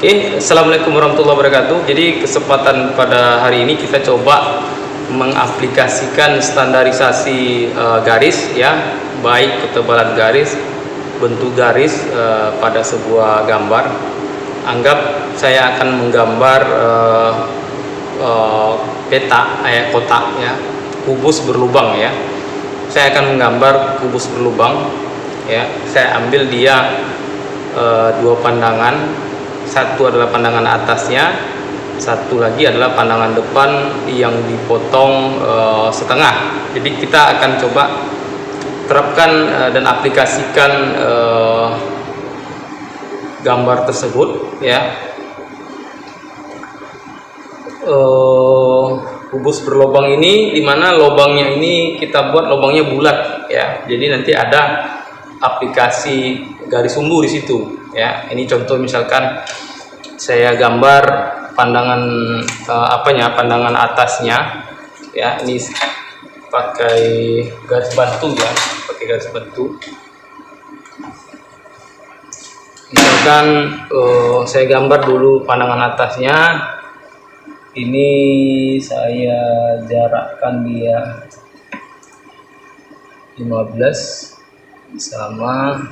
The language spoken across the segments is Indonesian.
Assalamualaikum warahmatullahi wabarakatuh. Jadi kesempatan pada hari ini kita coba mengaplikasikan standarisasi garis ya, baik ketebalan garis, bentuk garis pada sebuah gambar. Anggap saya akan menggambar peta kotak ya, kubus berlubang ya. Saya akan menggambar kubus berlubang ya. Saya ambil dia dua pandangan. Satu adalah pandangan atasnya, satu lagi adalah pandangan depan yang dipotong setengah. Jadi kita akan coba terapkan dan aplikasikan gambar tersebut ya. Kubus berlubang ini, dimana lubangnya ini kita buat lubangnya bulat ya. Jadi nanti ada aplikasi garis sumbu di situ ya. Ini contoh misalkan saya gambar pandangan pandangan atasnya ya. Ini pakai garis bantu ya, pakai garis bantu. Misalkan saya gambar dulu pandangan atasnya. Ini saya jarakkan dia 15 sama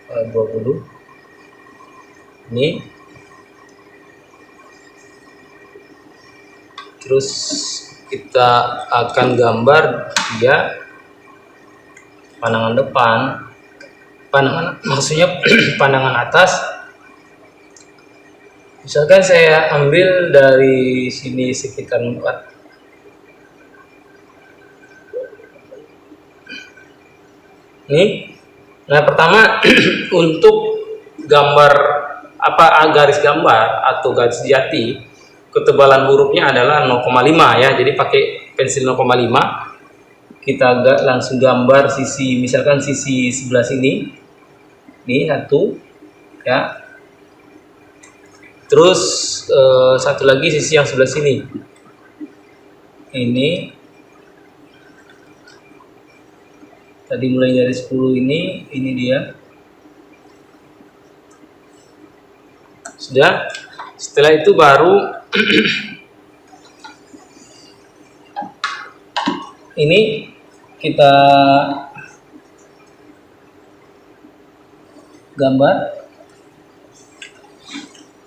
20. Ini terus kita akan gambar dia pandangan depan, maksudnya pandangan atas. Misalkan saya ambil dari sini sekitar 4. Nih, nah pertama untuk gambar garis gambar atau garis jati, ketebalan hurufnya adalah 0,5 ya. Jadi pakai pensil 0,5. Kita langsung gambar sisi, misalkan sisi sebelah sini. Ini satu ya. Terus satu lagi sisi yang sebelah sini. Ini tadi mulai dari 10 ini dia. Sudah. Setelah itu baru ini kita gambar.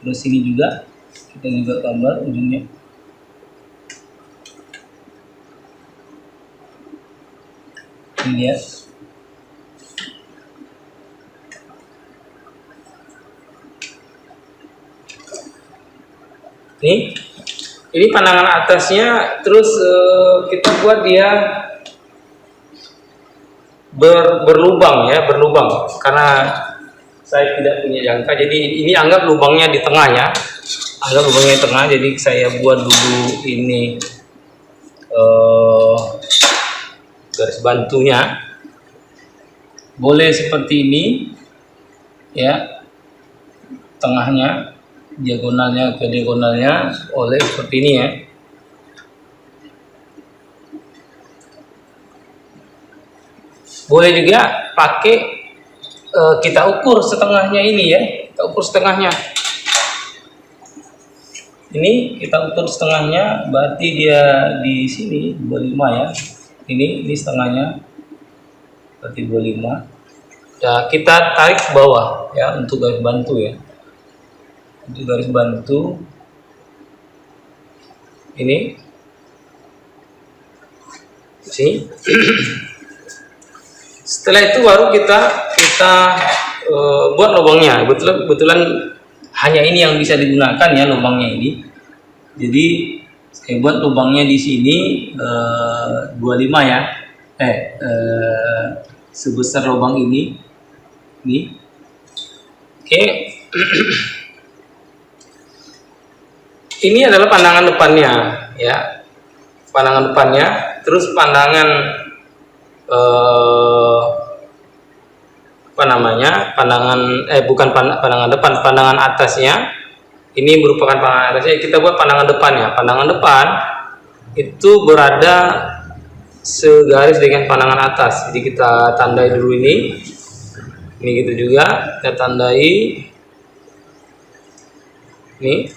Terus ini juga kita gambar ujungnya. Ini dia. Ini pandangan atasnya. Terus kita buat dia berlubang ya, berlubang karena saya tidak punya jangka. Jadi ini anggap lubangnya di tengah ya, anggap lubangnya di tengah. Jadi saya buat dulu ini garis bantunya. Boleh seperti ini ya, tengahnya diagonalnya ke diagonalnya, oleh seperti ini ya. Boleh juga pakai kita ukur setengahnya ini ya, kita ukur setengahnya. Ini kita ukur setengahnya, berarti dia di sini 25 ya. Ini setengahnya, berarti 25. Ya, kita tarik ke bawah ya untuk garis bantu ya. Untuk garis bantu ini sini. Setelah itu baru kita buat lubangnya. Kebetulan hanya ini yang bisa digunakan ya, lubangnya ini. Jadi saya buat lubangnya di sini 25 ya. Sebesar lubang ini. Oke. Ini adalah pandangan depannya ya. Pandangan depannya, terus pandangan pandangan depan, pandangan atasnya. Ini merupakan pandangan atasnya. Kita buat pandangan depannya. Pandangan depan itu berada segaris dengan pandangan atas. Jadi kita tandai dulu ini gitu juga kita tandai. Nih,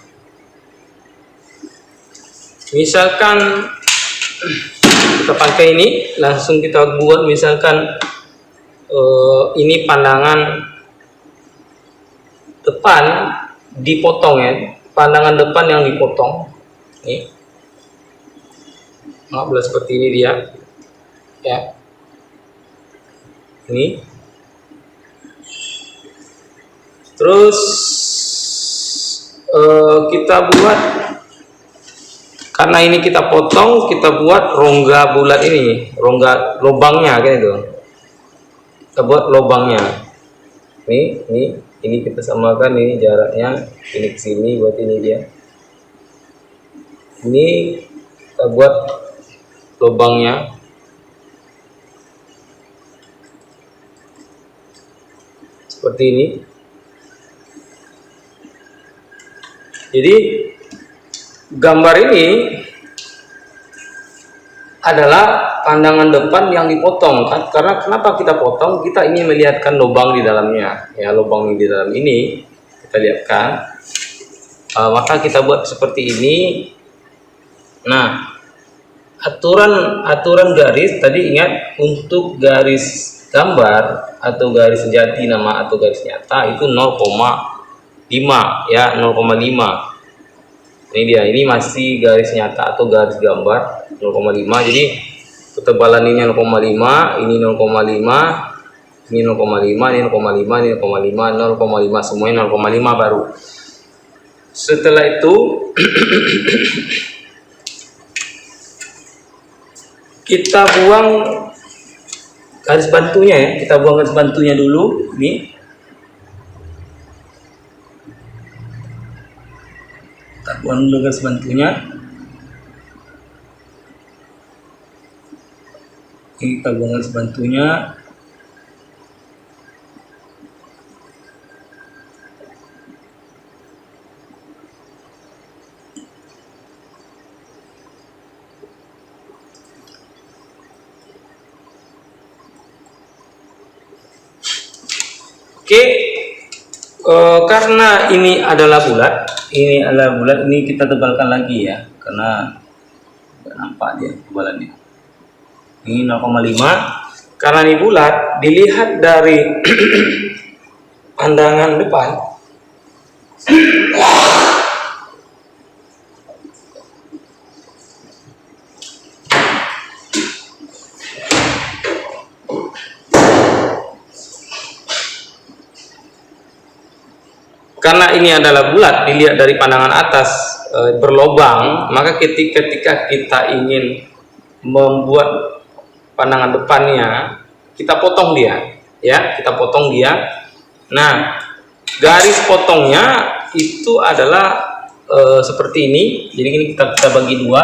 misalkan kita pakai ini, langsung kita buat misalkan ini pandangan depan dipotong ya, pandangan depan yang dipotong. Nih, maaf seperti ini dia, ya. Ini, terus kita buat, karena ini kita potong, kita buat rongga bulat ini, rongga lubangnya kayak gitu. Kita buat lubangnya. Ini kita samakan, ini jaraknya, ini ke sini, buat ini dia. Ini kita buat lubangnya. Seperti ini. Jadi gambar ini adalah pandangan depan yang dipotong kan, karena kenapa kita potong, kita ingin melihatkan lubang di dalamnya ya, lubang di dalam ini kita lihatkan, maka kita buat seperti ini. Nah, aturan garis tadi, ingat, untuk garis gambar atau garis sejati nama atau garis nyata itu 0,5 ya, 0,5. Ini dia, ini masih garis nyata atau garis gambar 0,5. Jadi ketebalan ini 0,5, ini 0,5, ini 0,5, ini 0,5, ini 0,5, 0,5, semuanya 0,5 baru. Setelah itu kita buang garis bantunya ya, kita buang garis bantunya dulu. Ini kita buang dulu garis bantunya. Ini kita buang garis bantunya. Oke, karena ini adalah bulat, ini kita tebalkan lagi ya, karena nggak nampak dia tebalannya. Ini 0,5, karena ini bulat, dilihat dari pandangan depan. Karena ini adalah bulat, dilihat dari pandangan atas berlobang, maka ketika kita ingin membuat pandangan depannya, kita potong dia, ya, kita potong dia. Nah, garis potongnya itu adalah seperti ini. Jadi ini kita bagi dua,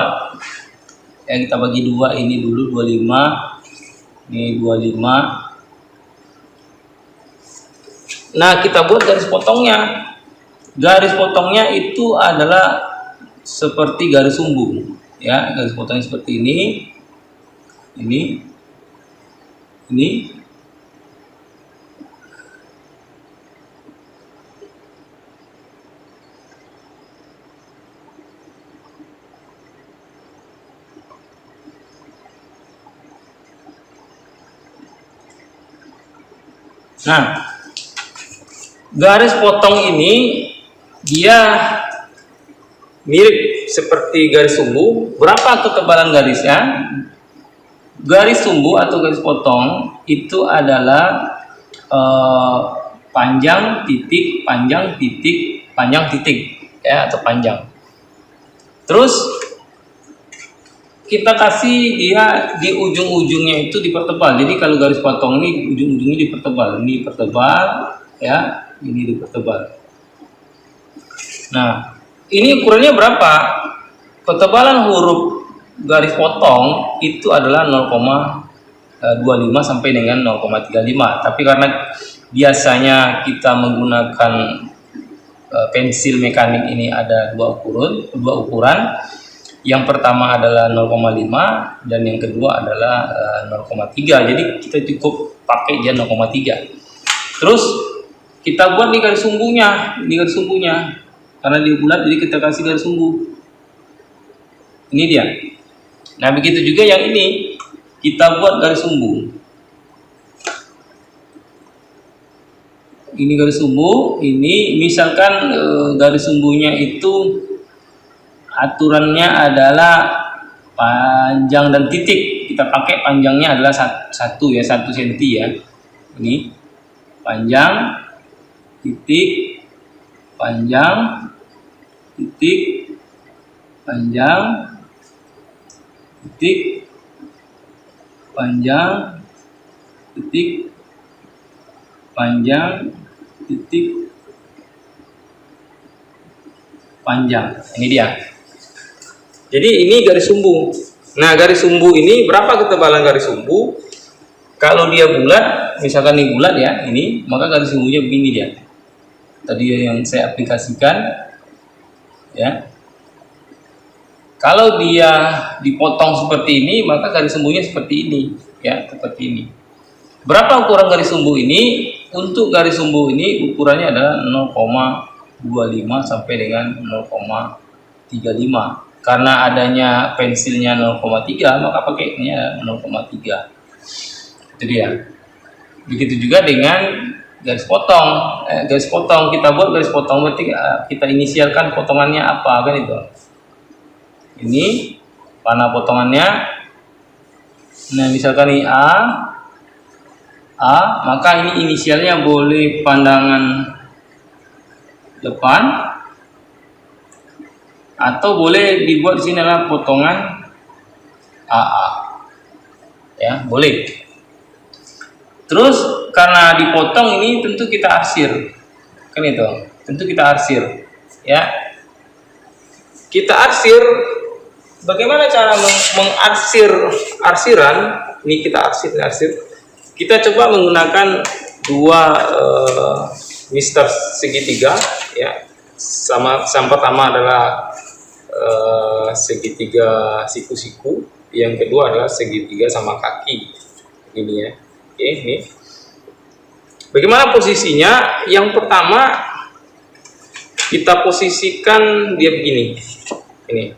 ya, kita bagi dua. Ini dulu 25, ini 25. Nah, kita buat garis potongnya. Garis potongnya itu adalah seperti garis sumbu, ya, garis potongnya seperti ini, ini. Nah, garis potong ini dia mirip seperti garis sumbu. Berapa ketebalan garisnya? Garis sumbu atau garis potong itu adalah panjang titik, panjang titik, panjang titik, ya, atau panjang. Terus kita kasih dia di ujung-ujungnya itu dipertebal. Jadi kalau garis potong ini ujung-ujungnya dipertebal, ini dipertebal, ya, ini dipertebal. Nah, ini ukurannya berapa? Ketebalan huruf garis potong itu adalah 0,25 sampai dengan 0,35. Tapi karena biasanya kita menggunakan pensil mekanik ini ada dua ukuran. Yang pertama adalah 0,5 dan yang kedua adalah 0,3. Jadi kita cukup pakai dia 0,3. Terus kita buat nih garis sumbunya, ini garis sumbunya. Karena dia bulat jadi kita kasih garis sumbu. Ini dia. Nah begitu juga yang ini, kita buat garis sumbu. Ini garis sumbu, ini misalkan garis sumbunya itu aturannya adalah panjang dan titik. Kita pakai panjangnya adalah 1 cm ya. Ini panjang, titik, panjang, titik, panjang, titik, panjang, titik, panjang, titik, panjang. Ini dia. Jadi ini garis sumbu. Nah garis sumbu ini berapa ketebalan garis sumbu? Kalau dia bulat, misalkan ini bulat ya, ini, maka garis sumbunya begini dia. Tadi yang saya aplikasikan, ya. Kalau dia dipotong seperti ini, maka garis sumbunya seperti ini, ya, seperti ini. Berapa ukuran garis sumbu ini? Untuk garis sumbu ini ukurannya adalah 0,25 sampai dengan 0,35. Karena adanya pensilnya 0,3, maka pakainya 0,3. Itu dia. Begitu juga dengan garis potong. Garis potong kita buat garis potong berarti kita inisialkan potongannya apa kan itu. Ini mana potongannya? Nah misalkan ini A, maka ini inisialnya boleh pandangan depan atau boleh dibuat di sini adalah potongan AA. Ya, boleh. Terus karena dipotong ini tentu kita arsir. Kan itu. Tentu kita arsir. Ya. Kita arsir, bagaimana cara mengarsir arsiran? Ini kita arsir. Kita coba menggunakan dua mister segitiga ya. Yang pertama adalah segitiga siku-siku, yang kedua adalah segitiga sama kaki. Ini ya. Oke, ini. Bagaimana posisinya? Yang pertama kita posisikan dia begini. Ini.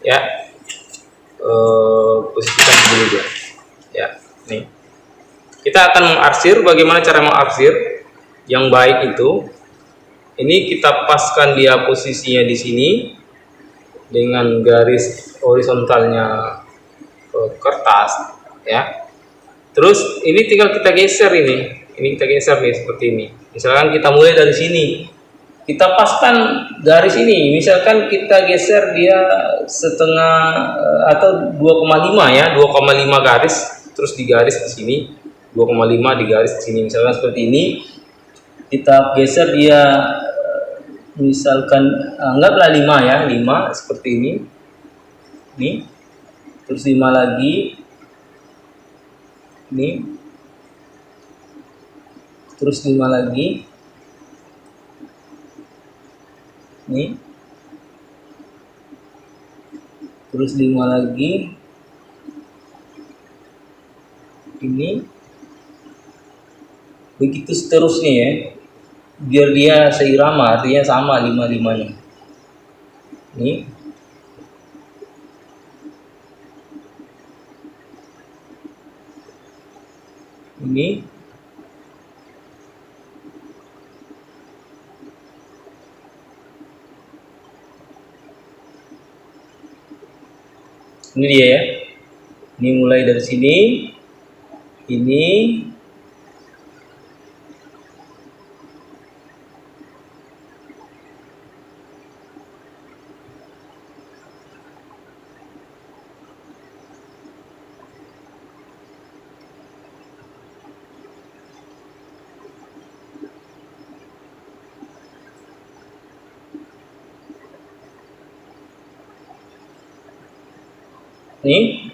Ya. Posisikan begini dia. Ya, nih. Kita akan mengarsir. Bagaimana cara mengarsir yang baik itu? Ini kita paskan dia posisinya di sini dengan garis horizontalnya kertas, ya. Terus ini tinggal kita geser ini kita geser nih seperti ini. Misalkan kita mulai dari sini, kita paskan garis ini. Misalkan kita geser dia setengah atau 2,5 ya, 2,5 garis, terus digaris di sini. 2,5 digaris di sini, misalkan seperti ini. Kita geser dia misalkan anggaplah 5 ya, 5 seperti ini. Nih. Terus 5 lagi. Ini. Terus 5 lagi. Nih. Terus 5 lagi. Ini. Begitu seterusnya ya, biar dia seirama, artinya sama 5-5-nya. Ini dia ya. Ini mulai dari sini, ini. Nih,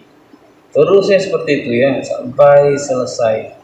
terusnya seperti itu ya sampai selesai.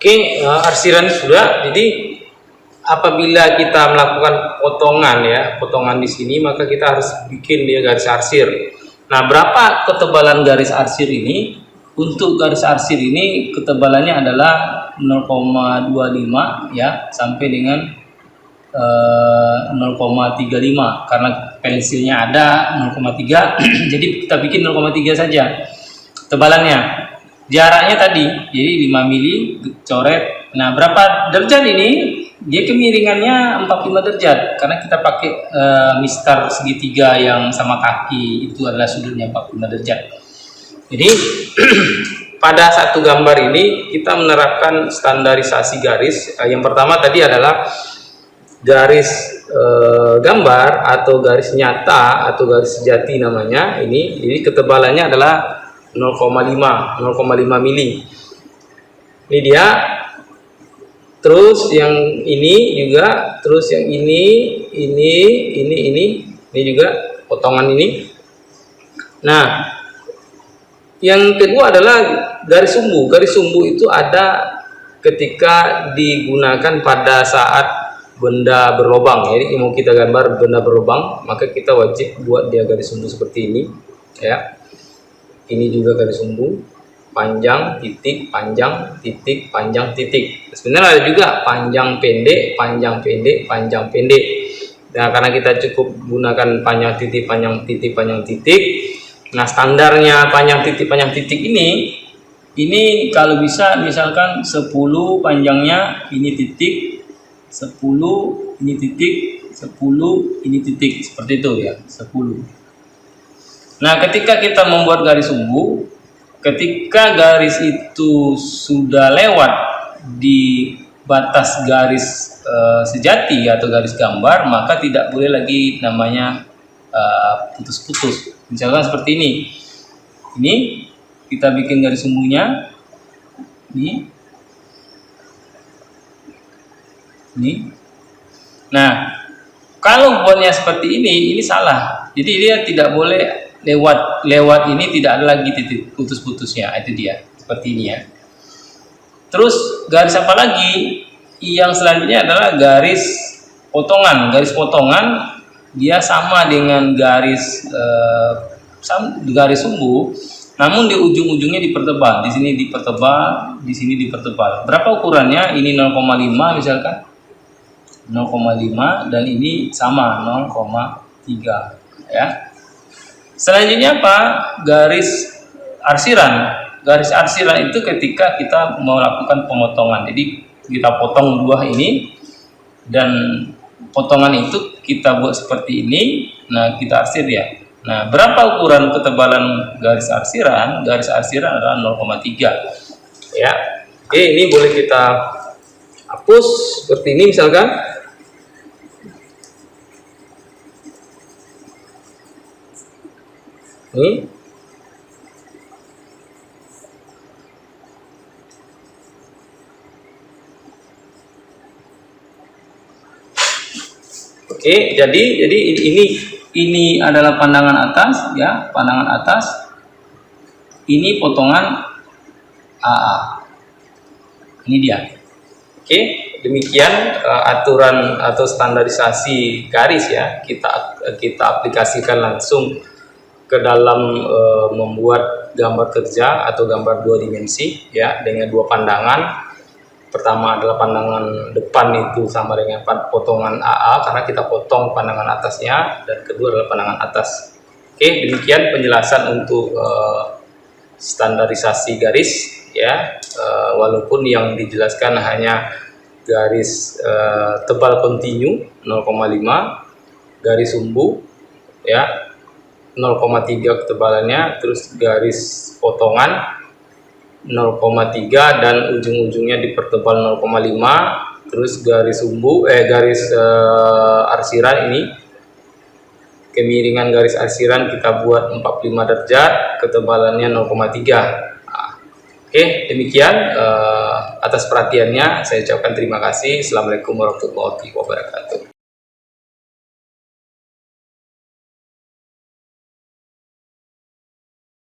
Oke, arsiran sudah. Jadi apabila kita melakukan potongan ya, potongan di sini, maka kita harus bikin dia garis arsir. Nah, berapa ketebalan garis arsir ini? Untuk garis arsir ini ketebalannya adalah 0,25 ya, sampai dengan 0,35, karena pensilnya ada 0,3 jadi kita bikin 0,3 saja tebalannya. Jaraknya tadi jadi 5 mili coret. Nah, berapa derajat ini? Dia kemiringannya 45 derajat karena kita pakai mistar segitiga yang sama kaki, itu adalah sudutnya 45 derajat. Jadi pada satu gambar ini kita menerapkan standarisasi garis. Yang pertama tadi adalah garis gambar atau garis nyata atau garis sejati namanya ini. Jadi ketebalannya adalah 0,5 mili. Ini dia. Terus yang ini juga, terus yang ini juga potongan ini. Nah, yang kedua adalah garis sumbu. Garis sumbu itu ada ketika digunakan pada saat benda berlubang. Jadi mau kita gambar benda berlubang, maka kita wajib buat dia garis sumbu seperti ini ya. Ini juga garis sumbu, panjang titik, panjang titik, panjang titik. Sebenarnya ada juga panjang pendek, panjang pendek, panjang pendek. Nah, karena kita cukup gunakan panjang titik, panjang titik, panjang titik. Nah, standarnya panjang titik ini kalau bisa misalkan 10 panjangnya ini titik, 10 ini titik, 10 ini titik, seperti itu ya, 10. Nah, ketika kita membuat garis sumbu, ketika garis itu sudah lewat di batas garis sejati atau garis gambar, maka tidak boleh lagi namanya putus-putus. Misalkan seperti ini. Ini kita bikin garis sumbunya. Ini. Nah, kalau buatnya seperti ini salah. Jadi dia tidak boleh lewat ini, tidak ada lagi titik putus-putusnya. Itu dia, seperti ini ya. Terus garis apa lagi? Yang selanjutnya adalah garis potongan. Garis potongan dia sama dengan garis sumbu, namun di ujung-ujungnya dipertebal. Di sini dipertebal, di sini dipertebal. Berapa ukurannya? Ini 0,5 misalkan. 0,5 dan ini sama 0,3 ya. Selanjutnya apa? Garis arsiran. Garis arsiran itu ketika kita melakukan pemotongan. Jadi kita potong buah ini dan potongan itu kita buat seperti ini. Nah, kita arsir ya. Nah, berapa ukuran ketebalan garis arsiran? Garis arsiran adalah 0,3 ya. Oke, ini boleh kita hapus seperti ini misalkan. Ini oke, jadi ini adalah pandangan atas ya, pandangan atas. Ini potongan AA. Ini dia. Oke, demikian aturan atau standarisasi garis ya, kita aplikasikan langsung ke dalam membuat gambar kerja atau gambar 2 dimensi ya, dengan 2 pandangan. Pertama adalah pandangan depan itu sama dengan potongan AA karena kita potong pandangan atasnya, dan kedua adalah pandangan atas. Oke, demikian penjelasan untuk standarisasi garis ya, walaupun yang dijelaskan hanya garis tebal kontinu 0,5, garis sumbu ya 0,3 ketebalannya, terus garis potongan 0,3 dan ujung-ujungnya dipertebal 0,5, terus garis sumbu garis arsiran ini kemiringan garis arsiran kita buat 45 derajat, ketebalannya 0,3. Nah, oke, demikian atas perhatiannya saya ucapkan terima kasih. Assalamualaikum warahmatullahi wabarakatuh.